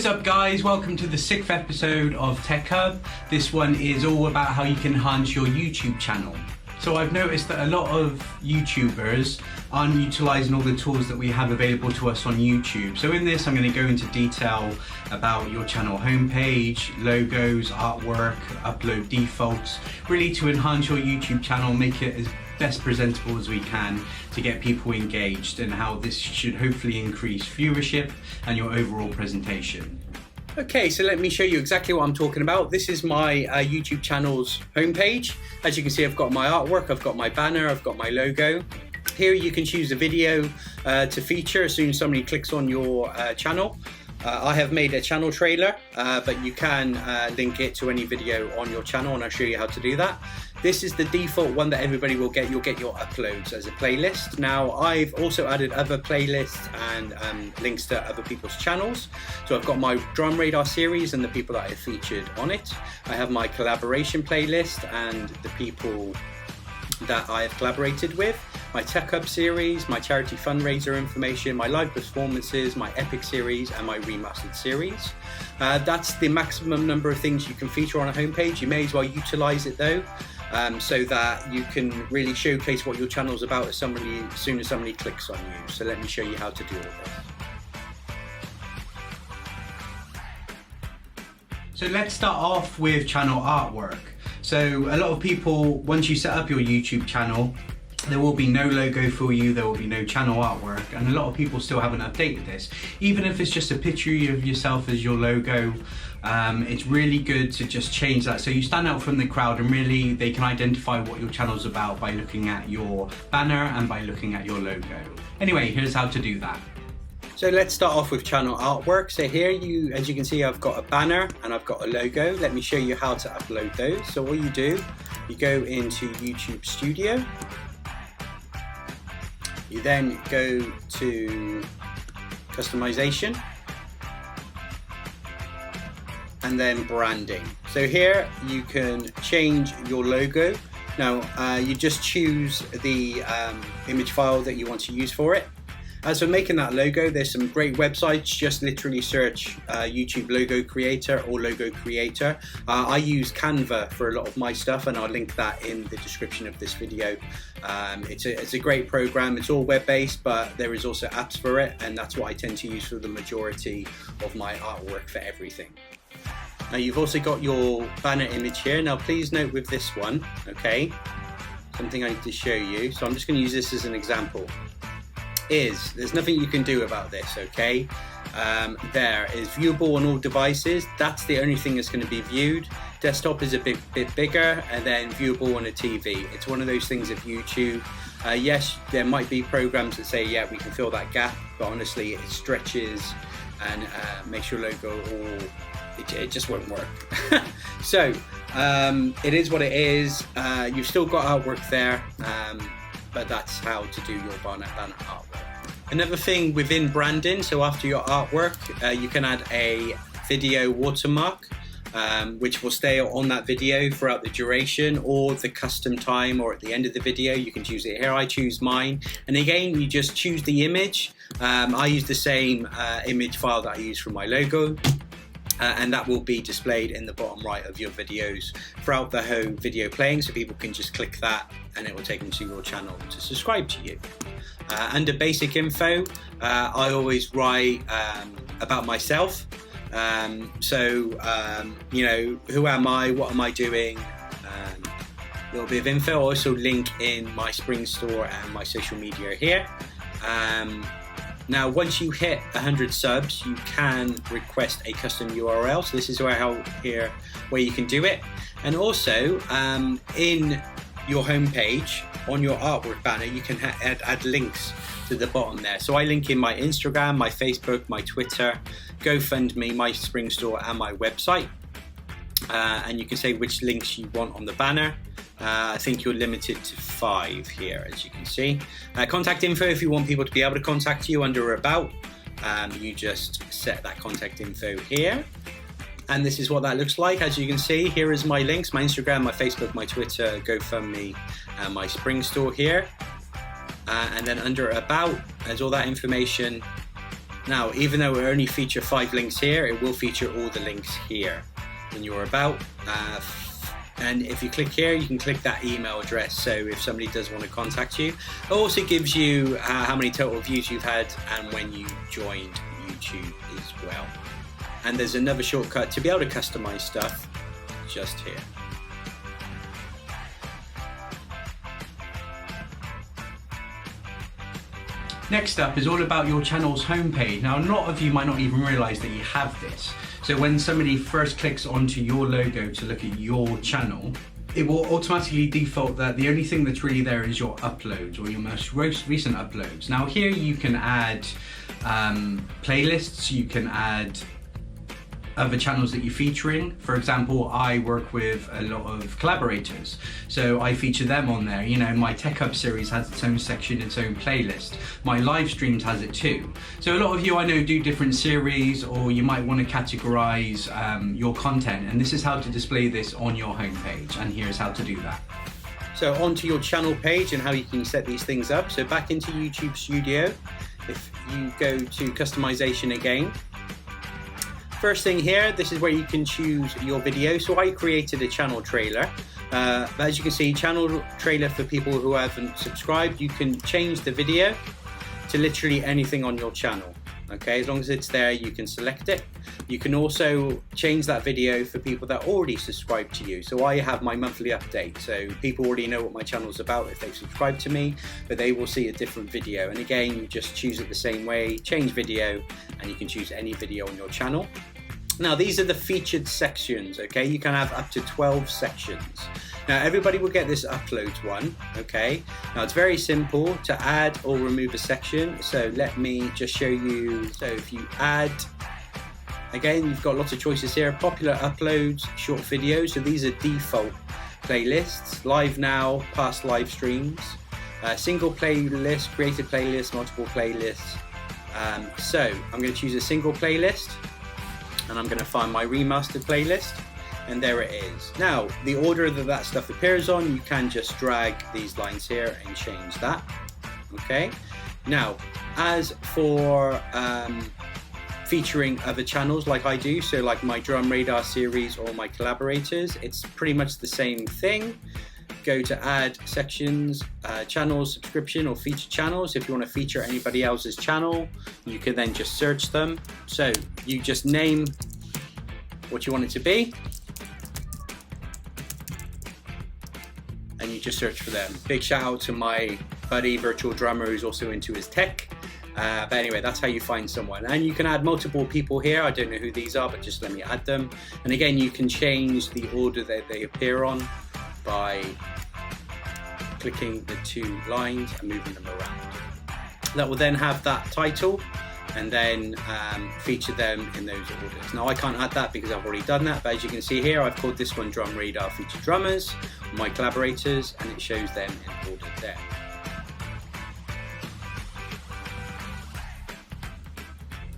What is up guys, welcome to the 6th episode of Tech Hub. This one is all about how you can enhance your YouTube channel. So I've noticed that a lot of YouTubers aren't utilising all the tools that we have available to us on YouTube. So in this I'm going to go into detail about your channel homepage, logos, artwork, upload defaults, really to enhance your YouTube channel, make it as best presentable as we can to get people engaged, and how this should hopefully increase viewership and your overall presentation. Okay, so let me show you exactly what I'm talking about. This is my YouTube channel's homepage. As you can see, I've got my artwork, I've got my banner, I've got my logo. Here you can choose a video to feature as soon as somebody clicks on your channel. I have made a channel trailer, but you can link it to any video on your channel, and I'll show you how to do that. This is the default one that everybody will get. You'll get your uploads as a playlist. Now, I've also added other playlists and links to other people's channels. So I've got my Drum Radar series and the people that I featured on it. I have my collaboration playlist and the people that I have collaborated with, my Tech Hub series, my charity fundraiser information, my live performances, my epic series, and my remastered series. That's the maximum number of things you can feature on a homepage. You may as well utilize it though, so that you can really showcase what your channel is about as soon as somebody clicks on you. So let me show you how to do all this. So let's start off with channel artwork. So a lot of people, once you set up your YouTube channel, there will be no logo for you, there will be no channel artwork, and a lot of people still haven't updated this. Even if it's just a picture of yourself as your logo, it's really good to just change that so you stand out from the crowd, and really they can identify what your channel's about by looking at your banner and by looking at your logo. Anyway, here's how to do that. So let's start off with channel artwork. So here, as you can see, I've got a banner and I've got a logo. Let me show you how to upload those. So all you do, you go into YouTube Studio. You then go to customization and then branding. So here you can change your logo. Now you just choose the image file that you want to use for it. As for making that logo, there's some great websites. Just literally search YouTube logo creator or logo creator. I use Canva for a lot of my stuff, and I'll link that in the description of this video. It's a great program. It's all web-based, but there is also apps for it, and that's what I tend to use for the majority of my artwork for everything. Now you've also got your banner image here. Now please note with this one, okay, something I need to show you. So I'm just going to use this as an example. There's nothing you can do about this, okay? There is viewable on all devices. That's the only thing that's going to be viewed. Desktop is a bit bigger, and then viewable on a TV. It's one of those things of YouTube. Yes, there might be programs that say, yeah, we can fill that gap, but honestly, it stretches and makes your logo it just won't work. So it is what it is. You've still got artwork there. But that's how to do your banner artwork. Another thing within branding, so after your artwork, you can add a video watermark, which will stay on that video throughout the duration, or the custom time, or at the end of the video. You can choose it here. I choose mine, and again, you just choose the image. I use the same image file that I use for my logo. And that will be displayed in the bottom right of your videos throughout the whole video playing, so people can just click that and it will take them to your channel to subscribe to you. Under basic info, I always write about myself. You know, who am I, what am I doing, a little bit of info. I also link in my Spring Store and my social media here. Now, once you hit 100 subs, you can request a custom URL. So this is where you can do it. And also, in your homepage, on your artwork banner, you can add links to the bottom there. So I link in my Instagram, my Facebook, my Twitter, GoFundMe, my Spring Store, and my website. And you can say which links you want on the banner. I think you're limited to 5 here, as you can see. Contact info, if you want people to be able to contact you under About, you just set that contact info here. And this is what that looks like. As you can see, here is my links, my Instagram, my Facebook, my Twitter, GoFundMe, and my Spring Store here. And then under About, there's all that information Now, even though we only feature 5 links here, it will feature all the links here in your about. And if you click here, you can click that email address, so if somebody does want to contact you. It also gives you how many total views you've had and when you joined YouTube as well. And there's another shortcut to be able to customize stuff just here. Next up is all about your channel's homepage. Now, a lot of you might not even realize that you have this. So when somebody first clicks onto your logo to look at your channel, it will automatically default that the only thing that's really there is your uploads or your most recent uploads. Now here you can add playlists, you can add other channels that you're featuring. For example, I work with a lot of collaborators, so I feature them on there. You know, my Tech Hub series has its own section, its own playlist. My live streams has it too. So a lot of you I know do different series, or you might want to categorize your content, and this is how to display this on your homepage, and here's how to do that. So onto your channel page and how you can set these things up. So back into YouTube Studio, if you go to customization again, first thing here, this is where you can choose your video. So I created a channel trailer. As you can see, channel trailer for people who haven't subscribed. You can change the video to literally anything on your channel. Okay, as long as it's there, you can select it. You can also change that video for people that already subscribe to you. So I have my monthly update, so people already know what my channel is about if they've subscribed to me, but they will see a different video. And again, you just choose it the same way, change video, and you can choose any video on your channel. Now, these are the featured sections, okay? You can have up to 12 sections. Now, everybody will get this uploads one, okay? Now, it's very simple to add or remove a section. So let me just show you. So if you add, again, you've got lots of choices here. Popular uploads, short videos. So these are default playlists. Live now, past live streams. Single playlist, created playlist, multiple playlists. So I'm going to choose a single playlist, and I'm going to find my remastered playlist, and there it is. Now, the order that stuff appears on, you can just drag these lines here and change that. Okay. Now, as for featuring other channels like I do, so like my Drum Radar series or my collaborators, it's pretty much the same thing. Go to add sections, channels, subscription, or feature channels. If you want to feature anybody else's channel, you can then just search them. So you just name what you want it to be, and you just search for them. Big shout out to my buddy Virtual Drummer, who's also into his tech. But anyway, that's how you find someone. And you can add multiple people here. I don't know who these are, but just let me add them. And again, you can change the order that they appear on by clicking the 2 lines and moving them around. That will then have that title and then feature them in those orders. Now, I can't add that because I've already done that, but as you can see here, I've called this one Drum Radar Featured Drummers, my collaborators, and it shows them in order there.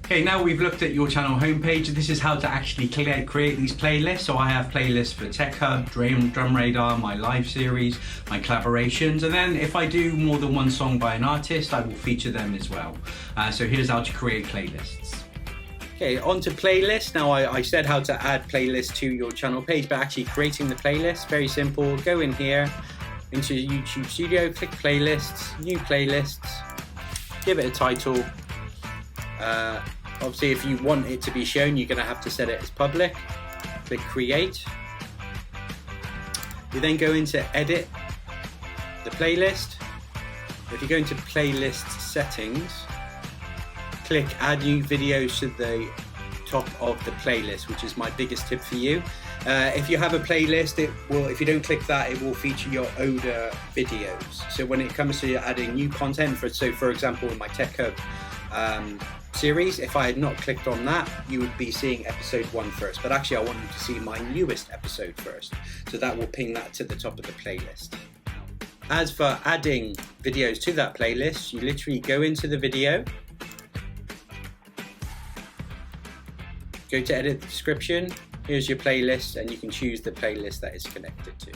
Okay, now we've looked at your channel homepage. This is how to actually create these playlists. So I have playlists for Tech Hub, Drum Radar, my live series, my collaborations, and then if I do more than one song by an artist, I will feature them as well. So here's how to create playlists. Okay, on to playlists. Now I said how to add playlists to your channel page, but actually creating the playlist, very simple. Go in here into YouTube Studio, click playlists, new playlists, give it a title. Obviously, if you want it to be shown, you're going to have to set it as public. Click create. You then go into edit the playlist. If you go into playlist settings, click add new videos to the top of the playlist, which is my biggest tip for you. If you have a playlist, it will, if you don't click that, it will feature your older videos. So when it comes to adding new content, for example, in my Tech Hub series, if I had not clicked on that, you would be seeing episode 1 first, but actually I want you to see my newest episode first, so that will ping that to the top of the playlist. As for adding videos to that playlist, you literally go into the video, go to edit the description, here's your playlist, and you can choose the playlist that it's connected to.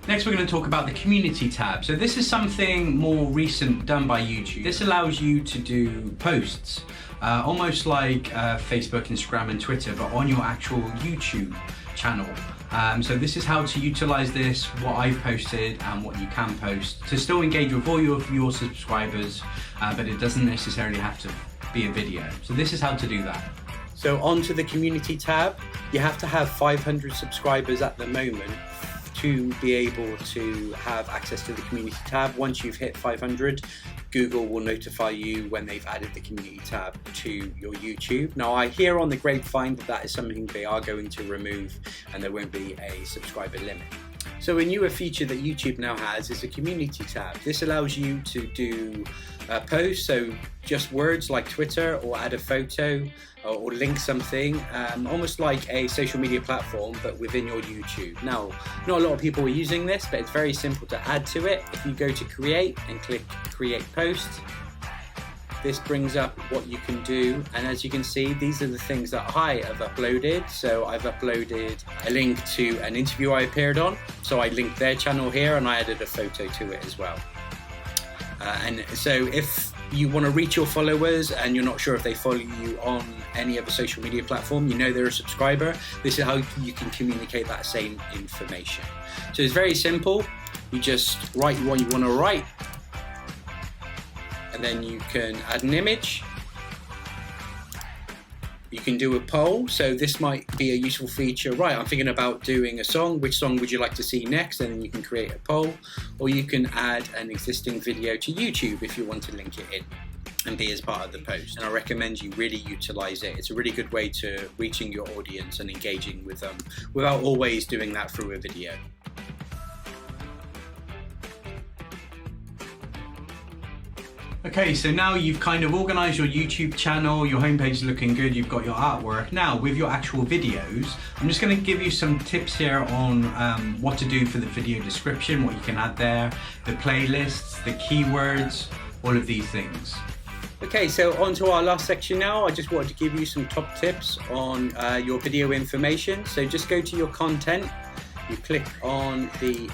Next, we're going to talk about the community tab. So this is something more recent done by YouTube. This allows you to do posts, almost like Facebook, Instagram, and Twitter, but on your actual YouTube channel. So this is how to utilize this, what I've posted and what you can post to still engage with all your subscribers, but it doesn't necessarily have to be a video. So this is how to do that. So onto the community tab, you have to have 500 subscribers at the moment to be able to have access to the community tab. Once you've hit 500, Google will notify you when they've added the community tab to your YouTube. Now, I hear on the grapevine that that is something they are going to remove and there won't be a subscriber limit. So a newer feature that YouTube now has is a community tab. This allows you to do posts, so just words like Twitter, or add a photo or link something, almost like a social media platform but within your YouTube. Now, not a lot of people are using this, but it's very simple to add to it. If you go to create and click create post, this brings up what you can do, and as you can see, these are the things that I have uploaded. So I've uploaded a link to an interview I appeared on, so I linked their channel here and I added a photo to it as well. And so if you want to reach your followers and you're not sure if they follow you on any other social media platform, you know they're a subscriber, this is how you can communicate that same information. So it's very simple. You just write what you want to write, and then you can add an image. You can do a poll, so this might be a useful feature. Right, I'm thinking about doing a song. Which song would you like to see next? And then you can create a poll, or you can add an existing video to YouTube if you want to link it in and be as part of the post. And I recommend you really utilize it. It's a really good way to reaching your audience and engaging with them without always doing that through a video. Okay, so now you've kind of organized your YouTube channel, your homepage is looking good, you've got your artwork. Now with your actual videos, I'm just going to give you some tips here on what to do for the video description, what you can add there, the playlists, the keywords, all of these things. Okay, so on to our last section now. I just wanted to give you some top tips on your video information. So just go to your content, you click on the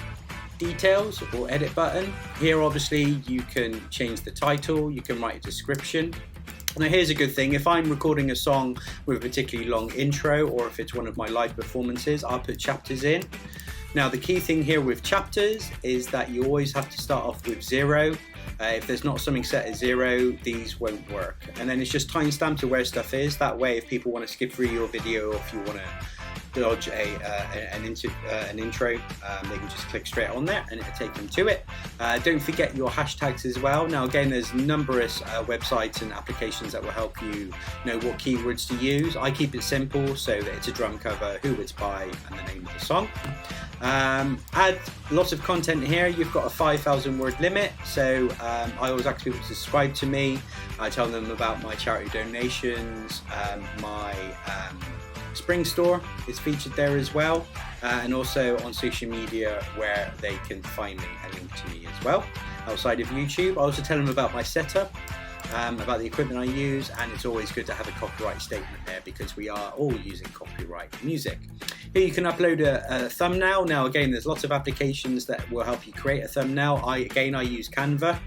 details or edit button. Here obviously you can change the title, you can write a description. Now here's a good thing, if I'm recording a song with a particularly long intro, or if it's one of my live performances, I'll put chapters in. Now the key thing here with chapters is that you always have to start off with 0. If there's not something set at 0, these won't work. And then it's just timestamp to where stuff is. That way if people want to skip through your video, or if you want to dodge an intro, they can just click straight on there and it'll take them to it. Don't forget your hashtags as well. Now again, there's numerous websites and applications that will help you know what keywords to use. I keep it simple so that it's a drum cover, who it's by, and the name of the song. Add lots of content here. You've got a 5,000 word limit, so I always ask people to subscribe to me. I tell them about my charity donations, my Spring store is featured there as well, and also on social media where they can find me and link to me as well outside of YouTube. I also tell them about my setup, about the equipment I use, and it's always good to have a copyright statement there because we are all using copyright music. Here you can upload a thumbnail. Now again, there's lots of applications that will help you create a thumbnail. I use Canva.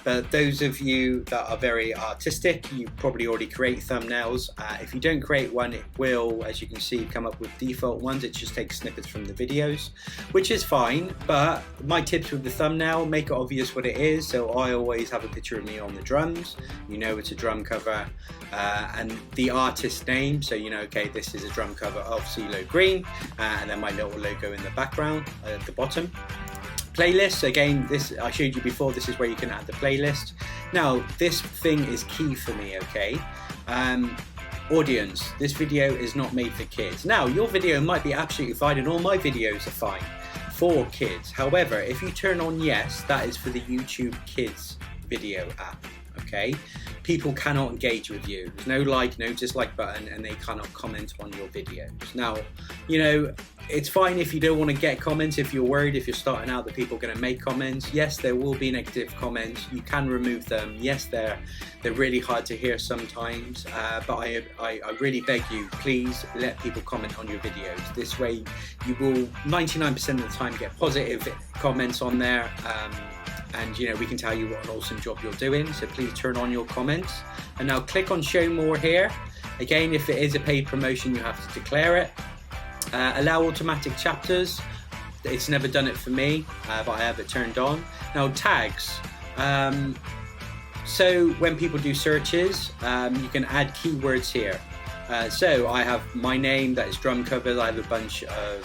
But those of you that are very artistic, you probably already create thumbnails. If you don't create one, it will, as you can see, come up with default ones. It just takes snippets from the videos, which is fine. But my tips with the thumbnail, make it obvious what it is. So I always have a picture of me on the drums. You know it's a drum cover, and the artist name. So you know, okay, this is a drum cover of CeeLo Green, and then my little logo in the background at the bottom. Playlists, again, this I showed you before, this is where you can add the playlist. Now this thing is key for me, okay? Audience, this video is not made for kids. Now your video might be absolutely fine, and all my videos are fine for kids. However, if you turn on yes, that is for the YouTube Kids video app, okay? People cannot engage with you. There's no like, no dislike button, and they cannot comment on your videos. Now, you know, it's fine if you don't want to get comments, if you're worried, if you're starting out that people are going to make comments. Yes, there will be negative comments. You can remove them. Yes, they're really hard to hear sometimes, but I really beg you, please let people comment on your videos. This way you will 99% of the time get positive comments on there, and you know, we can tell you what an awesome job you're doing. So please turn on your comments. And now click on show more here. Again, if it is a paid promotion, you have to declare it. Allow automatic chapters. It's never done it for me, but I have it turned on. Now tags. So when people do searches, you can add keywords here. So I have my name, that is drum covers. I have a bunch of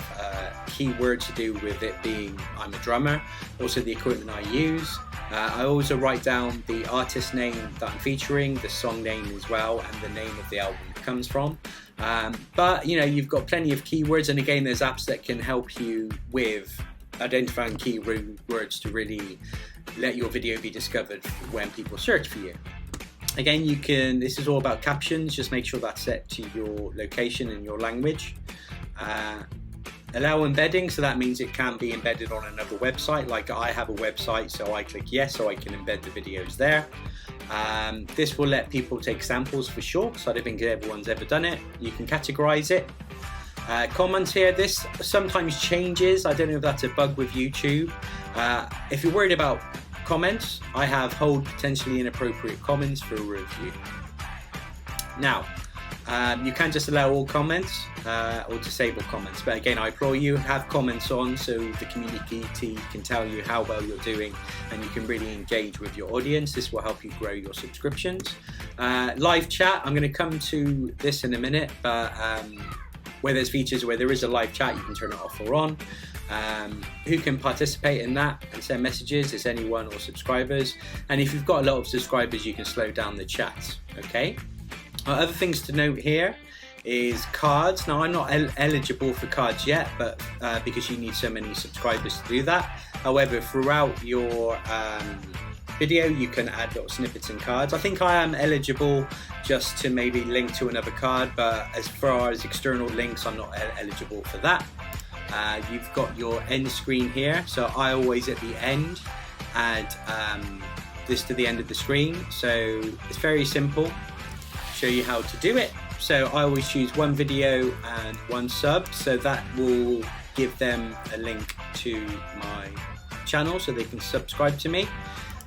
keywords to do with it being I'm a drummer. Also the equipment I use. I also write down the artist name that I'm featuring, the song name as well, and the name of the album it comes from. But you know, you've got plenty of keywords, and again, there's apps that can help you with identifying keywords to really let your video be discovered when people search for you. Again, you can, this is all about captions, just make sure that's set to your location and your language. Allow embedding, so that means it can be embedded on another website. Like I have a website, so I click yes, so I can embed the videos there. This will let people take samples for sure, so I don't think everyone's ever done it. You can categorize it. Comments here, this sometimes changes. I don't know if that's a bug with YouTube. If you're worried about comments, I have hold potentially inappropriate comments for a review. Now, you can just allow all comments or disable comments, but again, I implore you, have comments on so the community can tell you how well you're doing and you can really engage with your audience. This will help you grow your subscriptions. Live chat, I'm going to come to this in a minute, but where there's features where there is a live chat, you can turn it off or on. Who can participate in that and send messages? Is anyone or subscribers? And if you've got a lot of subscribers, you can slow down the chat. Okay. Other things to note here is cards. Now I'm not eligible for cards yet, but because you need so many subscribers to do that. However, throughout your video, you can add little snippets and cards. I think I am eligible just to maybe link to another card, but as far as external links, I'm not eligible for that. You've got your end screen here, so I always at the end add this to the end of the screen. So it's very simple. Show you how to do it. So I always choose one video and one sub, so that will give them a link to my channel so they can subscribe to me,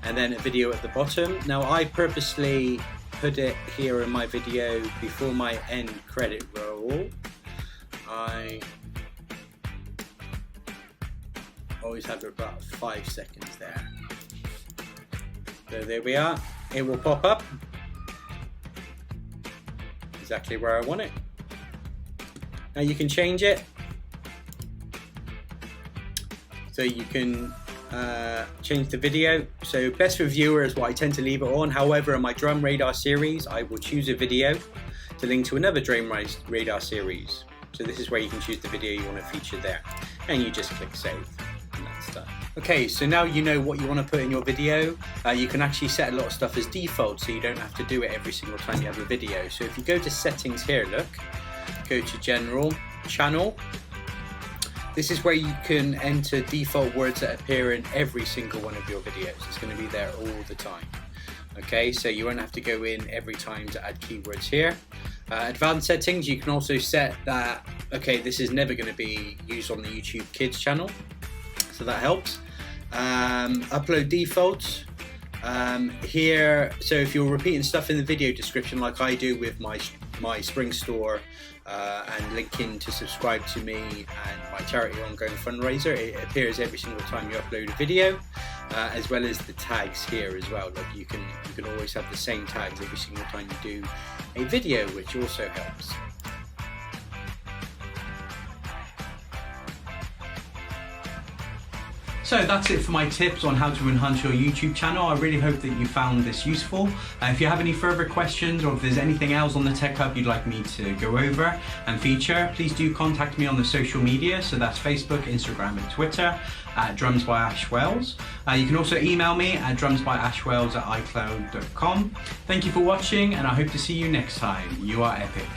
and then a video at the bottom. Now I purposely put it here in my video before my end credit roll. I always have about 5 seconds there. So there we are. It will pop up exactly where I want it. Now you can change it. So you can change the video. So best for viewer is what I tend to leave it on. However, in my drum radar series, I will choose a video to link to another drum radar series. So this is where you can choose the video you want to feature there. And you just click save. And that's done. Okay, so now you know what you want to put in your video. You can actually set a lot of stuff as default, so you don't have to do it every single time you have a video. So if you go to settings here, look, go to general, channel. This is where you can enter default words that appear in every single one of your videos. It's going to be there all the time. Okay, so you won't have to go in every time to add keywords here. Advanced settings, you can also set that, okay, this is never going to be used on the YouTube Kids channel. So that helps. Upload defaults here. So if you're repeating stuff in the video description like I do with my Spring store and linking to subscribe to me and my charity ongoing fundraiser, it appears every single time you upload a video, as well as the tags here as well. Like you can always have the same tags every single time you do a video, which also helps. So that's it for my tips on how to enhance your YouTube channel. I really hope that you found this useful. If you have any further questions, or if there's anything else on the Tech Hub you'd like me to go over and feature, please do contact me on the social media. So that's Facebook, Instagram and Twitter at drumsbyashwells. You can also email me at drumsbyashwells@icloud.com. Thank you for watching, and I hope to see you next time. You are epic.